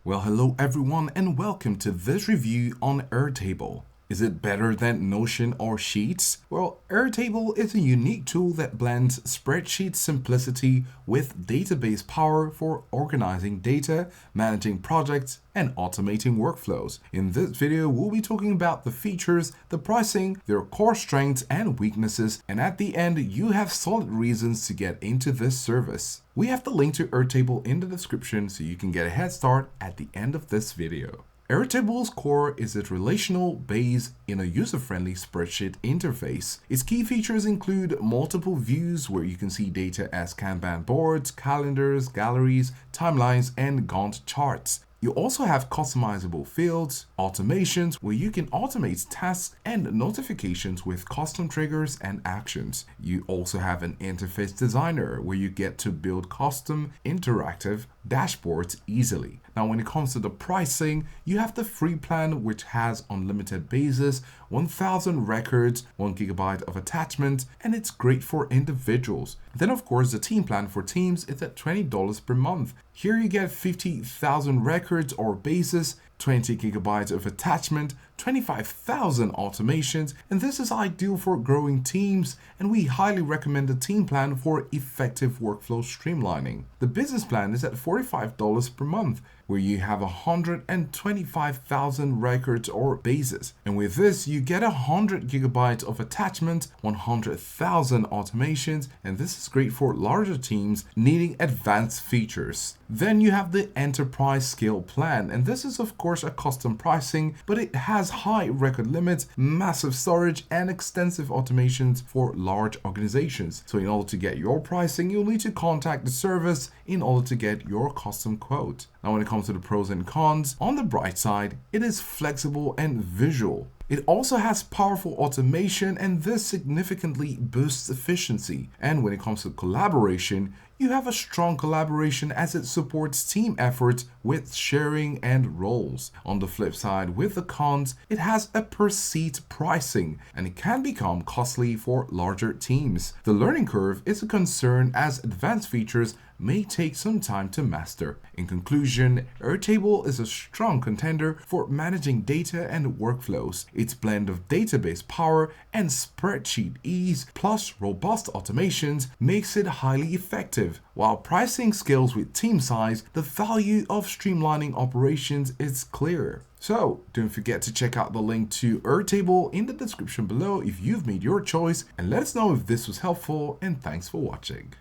Well, hello everyone and welcome to this review on Airtable. Is it better than Notion or Sheets? Well, Airtable is a unique tool that blends spreadsheet simplicity with database power for organizing data, managing projects, and automating workflows. In this video, we'll be talking about the features, the pricing, their core strengths and weaknesses, and at the end, you have solid reasons to get into this service. We have the link to Airtable in the description so you can get a head start at the end of this video. Airtable's core is its relational base in a user-friendly spreadsheet interface. Its key features include multiple views where you can see data as Kanban boards, calendars, galleries, timelines, and Gantt charts. You also have customizable fields, automations where you can automate tasks and notifications with custom triggers and actions. You also have an interface designer where you get to build custom interactive dashboards easily. Now, when it comes to the pricing, you have the free plan, which has unlimited basis, 1000 records, 1 GB of attachment, and it's great for individuals. Then, of course, the team plan for teams is at $20 per month. Here you get 50,000 records or bases, 20 GB of attachment, 25,000 automations, and this is ideal for growing teams, and we highly recommend the team plan for effective workflow streamlining. The business plan is at $45 per month, where you have 125,000 records or bases. And with this, you get 100 GB of attachment, 100,000 automations, and this is great for larger teams needing advanced features. Then you have the enterprise scale plan, and this is of course a custom pricing, but it has high record limits, massive storage, and extensive automations for large organizations. So in order to get your pricing, you'll need to contact the service in order to get your custom quote. Now, when it comes to the pros and cons, on the bright side, it is flexible and visual. It also has powerful automation, and this significantly boosts efficiency. And when it comes to collaboration, you have a strong collaboration as it supports team efforts with sharing and roles. On the flip side, with the cons, it has a per seat pricing, and it can become costly for larger teams. The learning curve is a concern as advanced features may take some time to master. In conclusion, Airtable is a strong contender for managing data and workflows. Its blend of database power and spreadsheet ease plus robust automations makes it highly effective. While pricing scales with team size, the value of streamlining operations is clear. So don't forget to check out the link to Airtable in the description below if you've made your choice, and let us know if this was helpful, and thanks for watching.